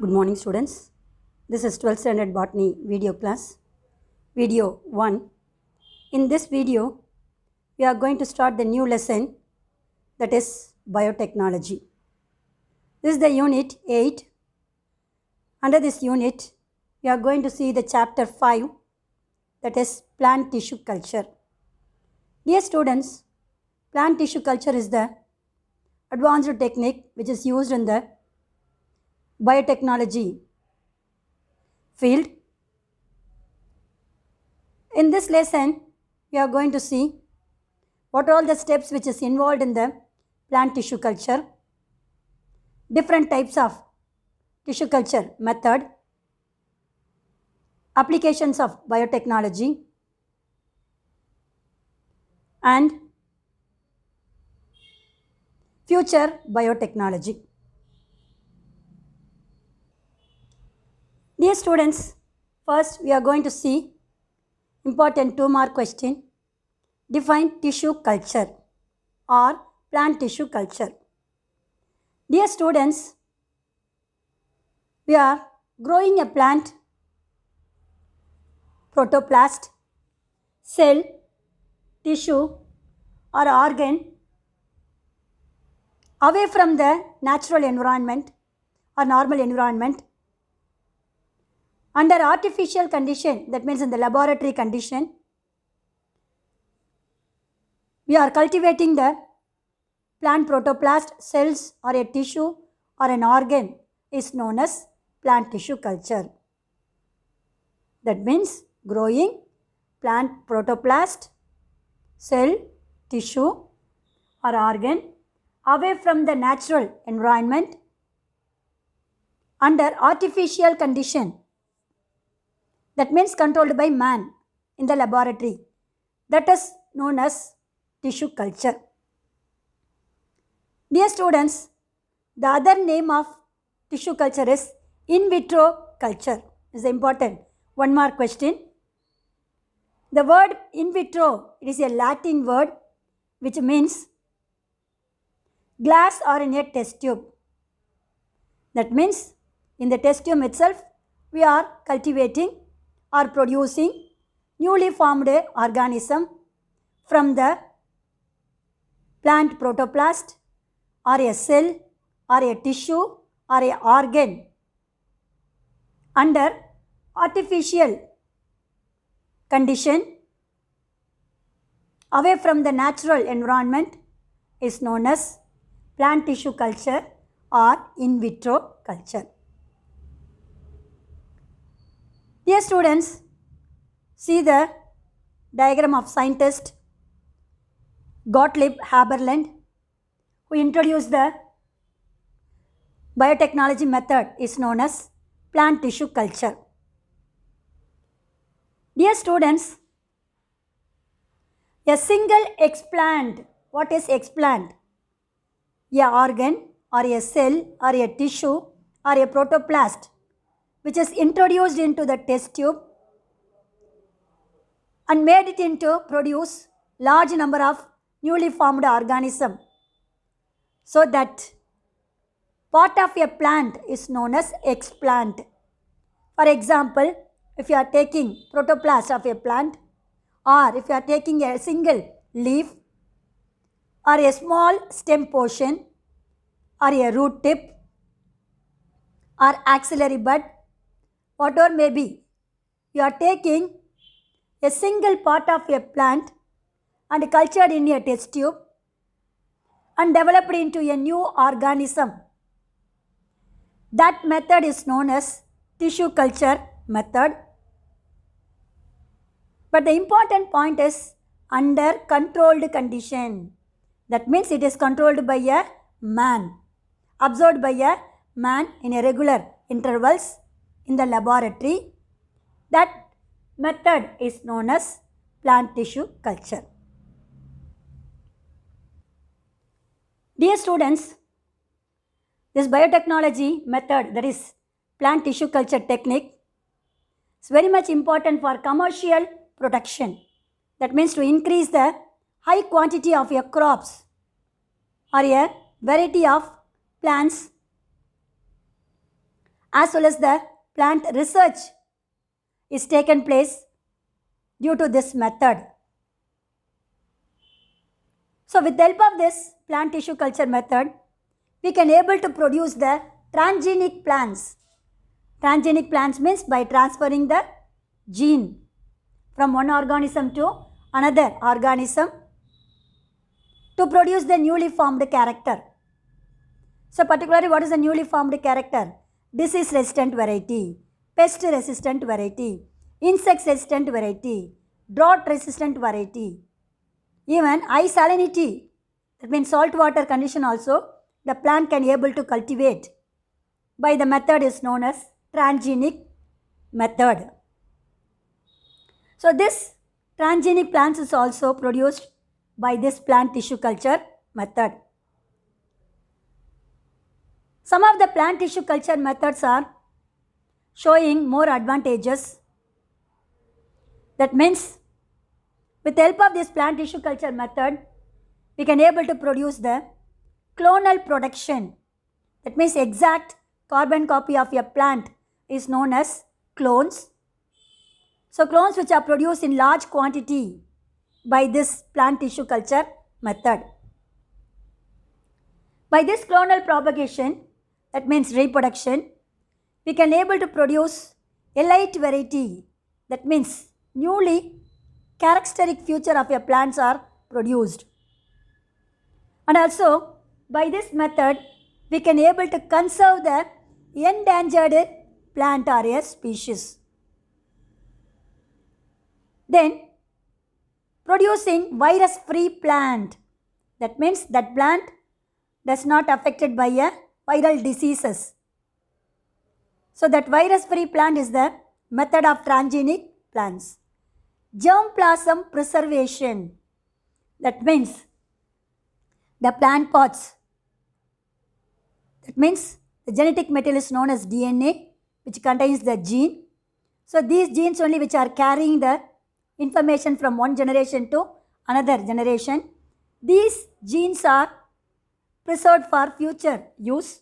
Good morning, students. This is 12th standard botany video class, video 1. In this video, we are going to start the new lesson, that is biotechnology. This is the unit 8. Under this unit, we are going to see the chapter 5, that is plant tissue culture. Dear students, plant tissue culture is the advanced technique which is used in the biotechnology field. In this lesson, we are going to see what are all the steps which is involved in the plant tissue culture, different types of tissue culture method, applications of biotechnology, and future biotechnology. Dear students, first we are going to see important 2-mark question. Define tissue culture or plant tissue culture. Dear students, we are growing a plant, protoplast, cell, tissue or organ away from the natural environment or normal environment under artificial condition, that means in the laboratory condition. We are cultivating the plant protoplast, cells or a tissue or an organ is known as plant tissue culture. That means growing plant protoplast, cell, tissue or organ away from the natural environment under artificial condition. That means controlled by man in the laboratory. That is known as tissue culture. Dear students, the other name of tissue culture is in vitro culture. This is important 1-mark question. The word in vitro, it is a Latin word which means glass or in a test tube. That means in the test tube itself we are cultivating or producing newly formed organism from the plant protoplast or a cell or a tissue or a organ under artificial condition away from the natural environment is known as plant tissue culture or in vitro culture. Dear students, see the diagram of scientist Gottlieb Haberland, who introduced the biotechnology method is known as plant tissue culture. Dear students, a single explant, what is explant? A organ or a cell or a tissue or a protoplast which is introduced into the test tube and made it into produce large number of newly formed organism. So that part of a plant is known as explant. For example, if you are taking protoplast of a plant or if you are taking a single leaf or a small stem portion or a root tip or axillary bud, whatever may be, you are taking a single part of a plant and cultured in a test tube and developed into a new organism. That method is known as tissue culture method. But the important point is under controlled condition. That means it is controlled by a man, observed by a man in a regular intervals in the laboratory. That method is known as plant tissue culture. Dear students, this biotechnology method, that is plant tissue culture technique, is very much important for commercial production. That means to increase the high quantity of your crops or a variety of plants as well as the plant research is taken place due to this method. So with the help of this plant tissue culture method, we can able to produce the transgenic plants. Transgenic plants means by transferring the gene from one organism to another organism to produce the newly formed character. So particularly what is the newly formed character? Disease resistant variety, pest resistant variety, insect resistant variety, drought resistant variety. Even high salinity, that means salt water condition also, the plant can able to cultivate by the method is known as transgenic method. So this transgenic plants is also produced by this plant tissue culture method. Some of the plant tissue culture methods are showing more advantages. That means with the help of this plant tissue culture method, we can able to produce the clonal production. That means exact carbon copy of a plant is known as clones. So clones which are produced in large quantity by this plant tissue culture method. By this clonal propagation, that means reproduction, we can able to produce elite variety. That means newly characteristic feature of a plants are produced. And also by this method, we can able to conserve the endangered plant or a species. Then producing virus free plant. That means that plant does not affected by a viral diseases. So that virus free plant is the method of transgenic plants. Germplasm preservation. That means the plant pods. That means the genetic material is known as DNA, which contains the gene. So these genes only which are carrying the information from one generation to another generation. These genes are preserved for future use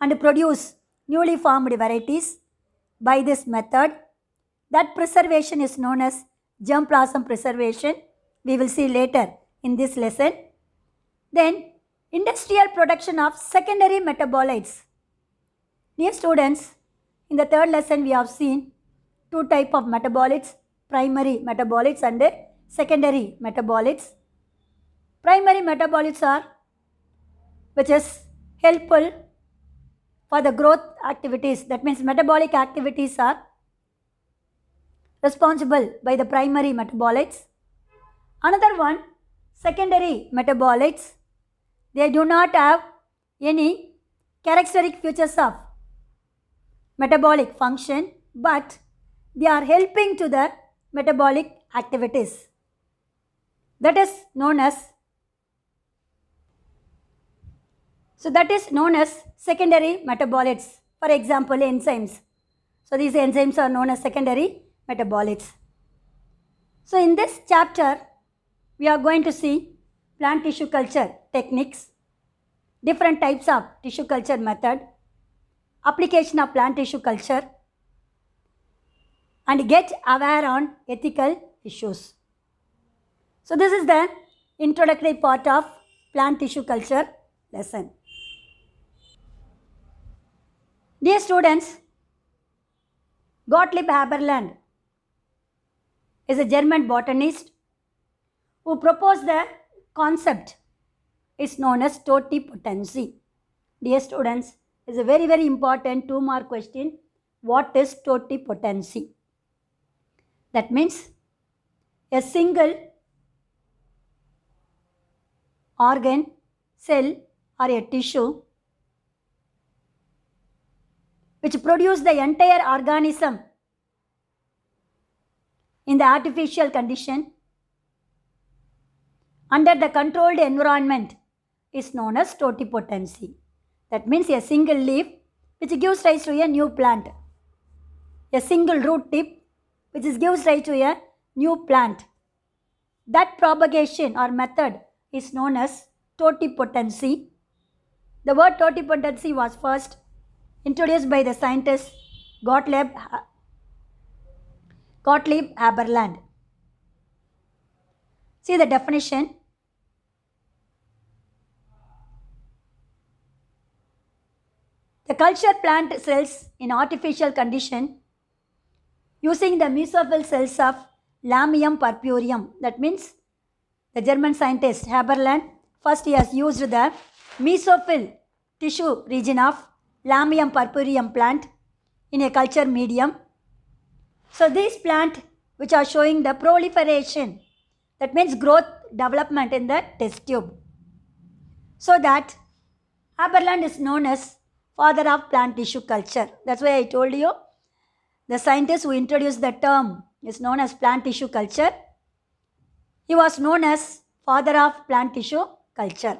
and produce newly formed varieties by this method. That preservation is known as germplasm preservation. We will see later in this lesson. Then industrial production of secondary metabolites. Dear students, in the third lesson we have seen two types of metabolites, primary metabolites and secondary metabolites. Primary metabolites are which is helpful for the growth activities. That means metabolic activities are responsible by the primary metabolites. Another one, secondary metabolites. They do not have any characteristic features of metabolic function, but they are helping to the metabolic activities. That is known as secondary metabolites. For example, enzymes. So these enzymes are known as secondary metabolites. So in this chapter, we are going to see plant tissue culture techniques, different types of tissue culture method, application of plant tissue culture, and get aware on ethical issues. So this is the introductory part of plant tissue culture lesson. Dear students, Gottlieb Haberland is a German botanist who proposed the concept is known as totipotency. Dear students, is a very, very important 2-mark question. What is totipotency? That means a single organ, cell or a tissue which produce the entire organism in the artificial condition under the controlled environment is known as totipotency. That means a single leaf which gives rise to a new plant, a single root tip which gives rise to a new plant. That propagation or method is known as totipotency. The word totipotency was first introduced by the scientist Gottlieb Haberland. See the definition. The culture plant cells in artificial condition using the mesophyll cells of Lamium purpureum. That means the German scientist Haberland, first he has used the mesophyll tissue region of Lamium purpureum plant in a culture medium. So these plant which are showing the proliferation, that means growth development in the test tube. So that Haberland is known as father of plant tissue culture. That's why I told you the scientist who introduced the term is known as plant tissue culture. He was known as father of plant tissue culture.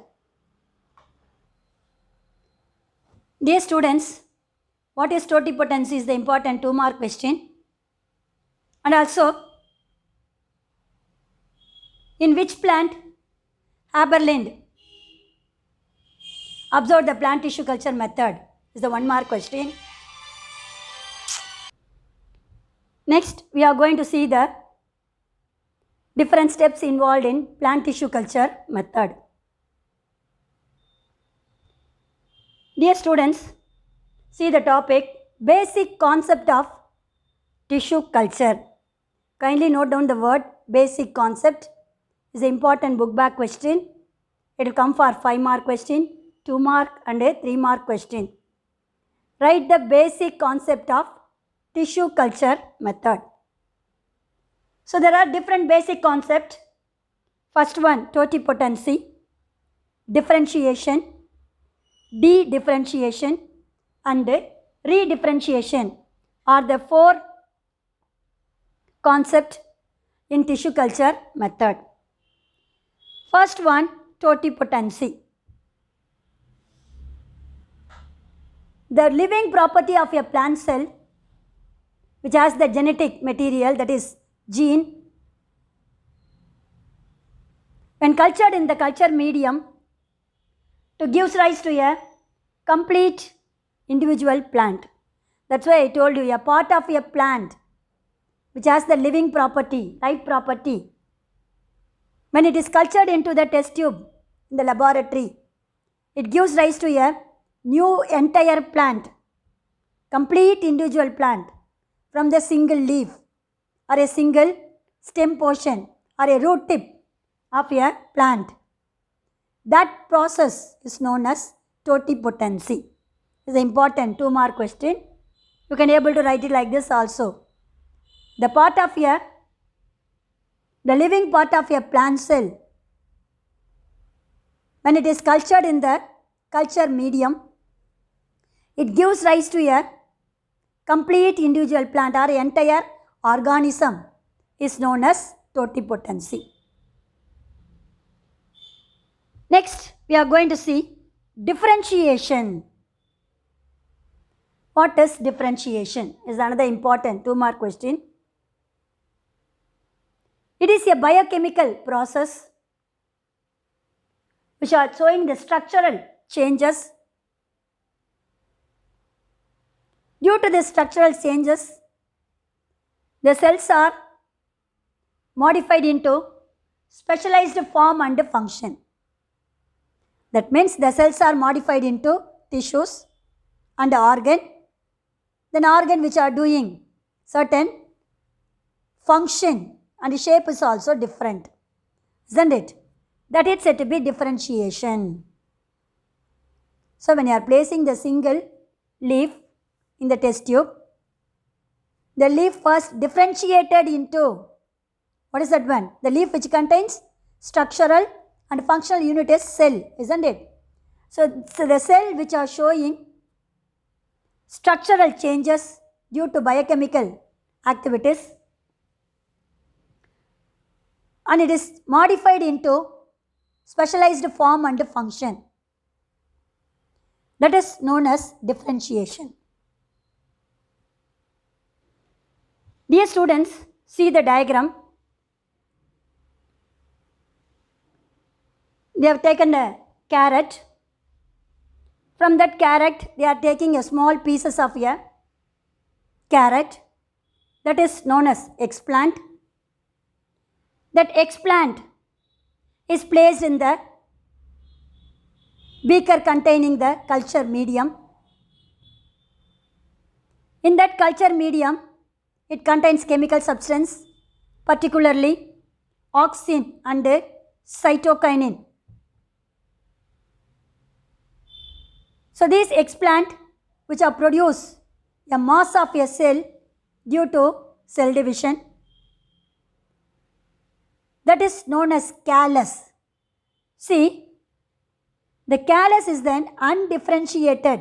Dear students, what is totipotency is the important 2-mark question. And also, in which plant Haberland observed the plant tissue culture method is the 1-mark question. Next, we are going to see the different steps involved in plant tissue culture method. Dear students, see the topic, basic concept of tissue culture. Kindly note down the word basic concept. Is an important book back question. It will come for 5-mark question, 2-mark and a 3-mark question. Write the basic concept of tissue culture method. So there are different basic concepts. First one, totipotency, differentiation, de-differentiation and redifferentiation are the 4 concepts in tissue culture method. First one, totipotency. The living property of a plant cell which has the genetic material, that is gene, when cultured in the culture medium, to gives rise to a complete individual plant. That's why I told you a part of a plant which has the living property, life property, when it is cultured into the test tube in the laboratory, it gives rise to a new entire plant, complete individual plant from the single leaf or a single stem portion or a root tip of a plant. That process is known as totipotency. This is an important 2-mark question. You can able to write it like this also. The living part of a plant cell, when it is cultured in the culture medium, it gives rise to a complete individual plant or entire organism is known as totipotency. Next, we are going to see differentiation. What is differentiation? Is another important 2-mark question. It is a biochemical process which are showing the structural changes. Due to the structural changes, the cells are modified into specialized form and function. That means the cells are modified into tissues and organ. Then organ which are doing certain function and shape is also different, isn't it? That is said to be differentiation. So when you are placing the single leaf in the test tube, the leaf first differentiated into, what is that one? The leaf which contains structural and functional unit is cell, isn't it? So the cell which are showing structural changes due to biochemical activities, and it is modified into specialized form and function. That is known as differentiation. Dear students, see the diagram. They have taken a carrot From that carrot, they are taking a small pieces of a carrot, that is known as explant. That explant is placed in the beaker containing the culture medium. In that culture medium, it contains chemical substance, particularly auxin and cytokinin. So these explant, which are produce a mass of a cell due to cell division, that is known as callus. See, the callus is then undifferentiated.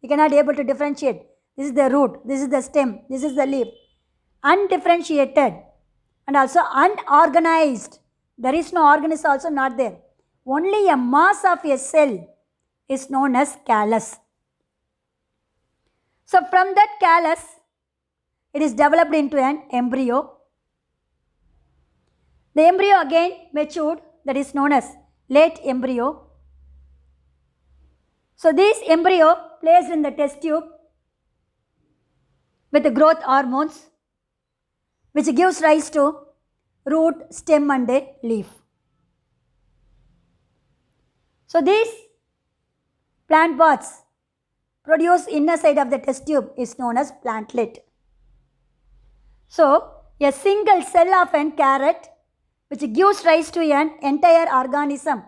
You cannot be able to differentiate. This is the root, this is the stem, this is the leaf. Undifferentiated and also unorganized. There is no organ is also not there. Only a mass of a cell is known as callus. So from that callus, it is developed into an embryo. The embryo again matured, that is known as late embryo. So this embryo placed in the test tube with the growth hormones, which gives rise to root, stem and a leaf. So these plant parts produced inner side of the test tube is known as plantlet. So a single cell of an carrot which gives rise to an entire organism,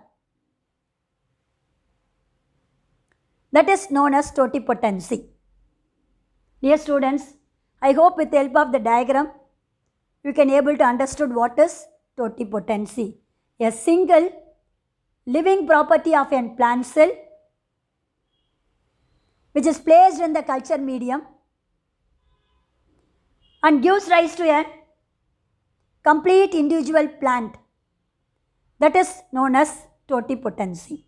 that is known as totipotency. Dear students, I hope with the help of the diagram, you can able to understood what is totipotency. A single living property of a plant cell which is placed in the culture medium and gives rise to a complete individual plant, that is known as totipotency.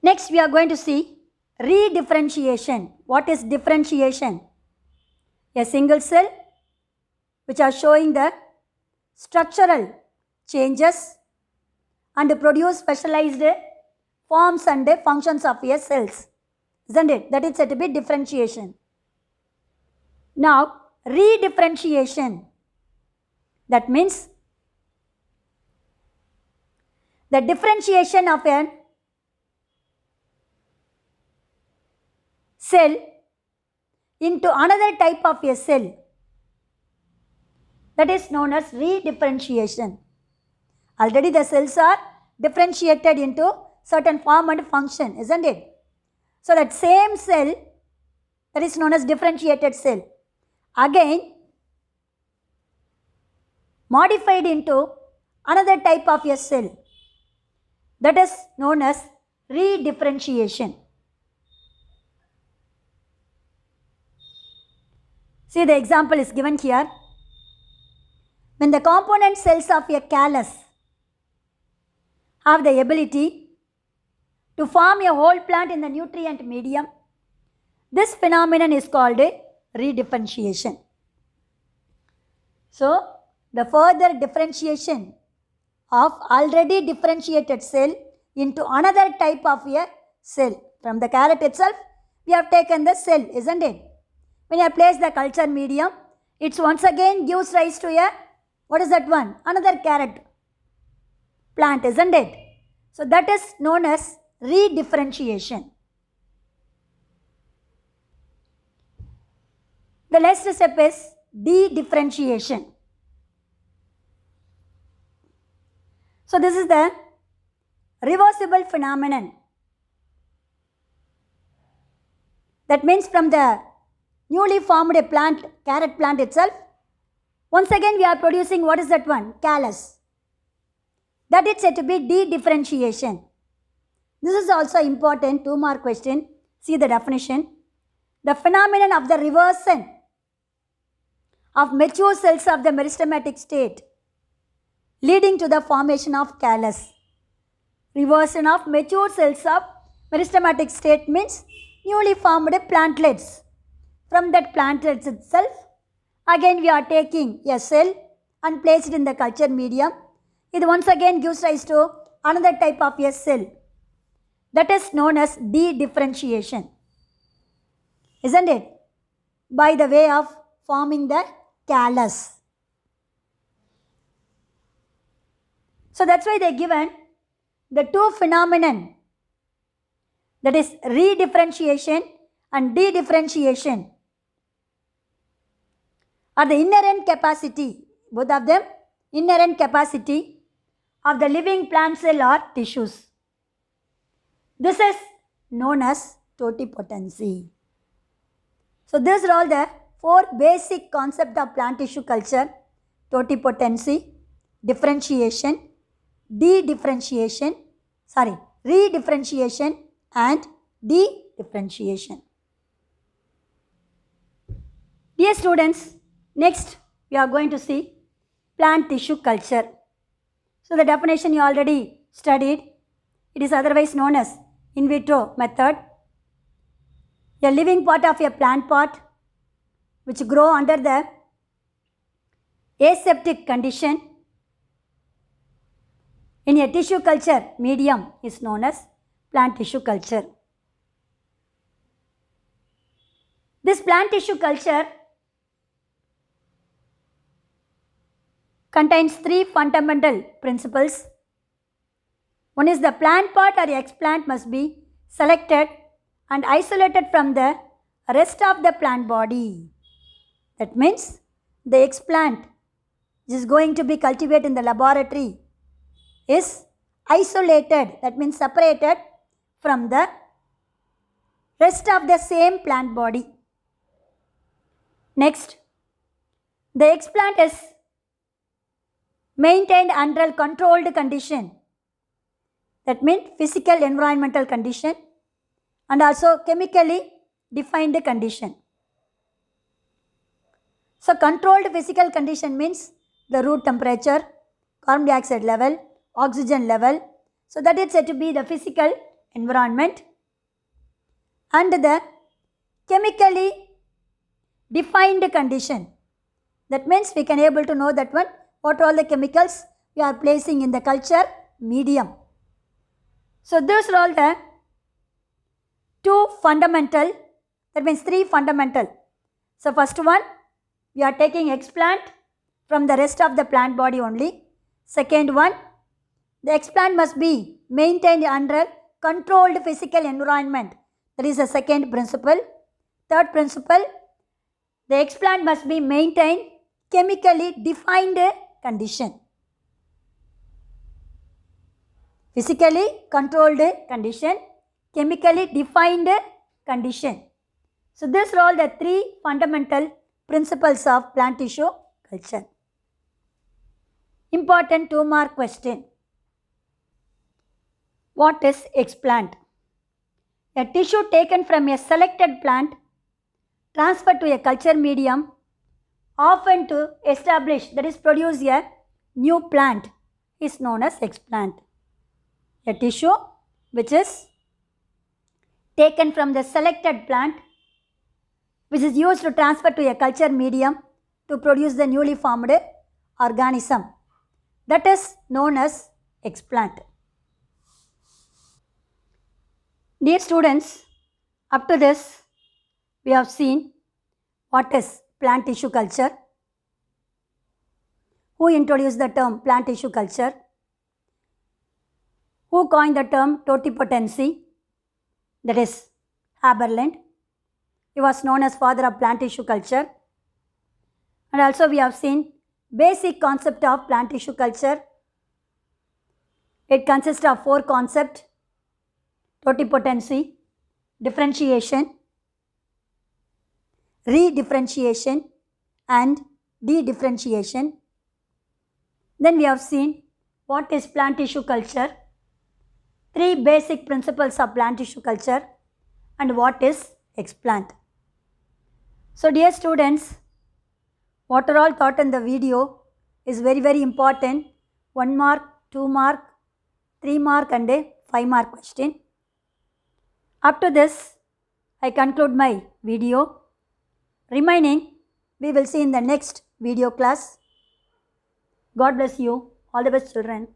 Next we are going to see redifferentiation. What is differentiation? A single cell which are showing the structural changes and produce specialized forms and functions of a cells, isn't it? That is said to be differentiation. Now redifferentiation, that means the differentiation of an cell into another type of a cell, that is known as redifferentiation. Already the cells are differentiated into certain form and function, isn't it? So that same cell, that is known as differentiated cell, again modified into another type of a cell, that is known as redifferentiation. See, the example is given here. When the component cells of a callus have the ability to form a whole plant in the nutrient medium, this phenomenon is called a redifferentiation. So, the further differentiation of already differentiated cell into another type of a cell. From the carrot itself, we have taken the cell, isn't it? When you place the culture medium, it once again gives rise to a, what is that one? Another carrot plant, isn't it? So that is known as redifferentiation. The next step is dedifferentiation. So this is the reversible phenomenon. That means from the newly formed a plant, carrot plant itself, once again we are producing, what is that one? Callus. That is said to be dedifferentiation. This is also important, 2 mark question. See the definition. The phenomenon of the reversion of mature cells of the meristematic state leading to the formation of callus. Reversion of mature cells of meristematic state means newly formed plantlets. From that plantlets itself, again we are taking a cell and place it in the culture medium. It once again gives rise to another type of a cell that is known as de-differentiation, isn't it? By the way of forming the callus. So that's why they given the two phenomenon, that is redifferentiation and de-differentiation, are the inherent capacity, both of them inherent capacity of the living plant cell or tissues. This is known as totipotency. So these are all the four basic concepts of plant tissue culture: totipotency, differentiation, redifferentiation and de-differentiation. Dear students, next we are going to see plant tissue culture. So the definition you already studied. It is otherwise known as in vitro method. A living part of a plant pot which grow under the aseptic condition in a tissue culture medium is known as plant tissue culture. This plant tissue culture contains three fundamental principles. One is the plant part or explant must be selected and isolated from the rest of the plant body. That means the explant which is going to be cultivated in the laboratory is isolated, that means separated from the rest of the same plant body. Next, the explant is maintained under a controlled condition, that means physical environmental condition and also chemically defined condition. So controlled physical condition means the root temperature, carbon dioxide level, oxygen level. So that is said to be the physical environment. And the chemically defined condition, that means we can able to know that one what are all the chemicals we are placing in the culture medium. So these are all the two fundamental, that means three fundamental. So first one, we are taking explant from the rest of the plant body only. Second one, the explant must be maintained under controlled physical environment. That is the second principle. Third principle, the explant must be maintained chemically defined condition. Physically controlled condition, chemically defined condition. So these are all the three fundamental principles of plant tissue culture. Important 2-mark question. What is explant? A tissue taken from a selected plant, transferred to a culture medium, often to establish, that is produce a new plant, is known as explant. A tissue which is taken from the selected plant, which is used to transfer to a culture medium to produce the newly formed organism, that is known as explant. Dear students, up to this we have seen what is plant tissue culture, who introduced the term plant tissue culture, who coined the term totipotency, that is Haberland. He was known as father of plant tissue culture. And also we have seen basic concept of plant tissue culture. It consists of 4 concepts: totipotency, differentiation, redifferentiation and de-differentiation. Then we have seen what is plant tissue culture, 3 basic principles of plant tissue culture, and what is explant. So dear students, what are all taught in the video is very, very important. 1 mark, 2 mark, 3 mark and a 5 mark question. Up to this, I conclude my video. Remaining, we will see in the next video class. God bless you All the best, children.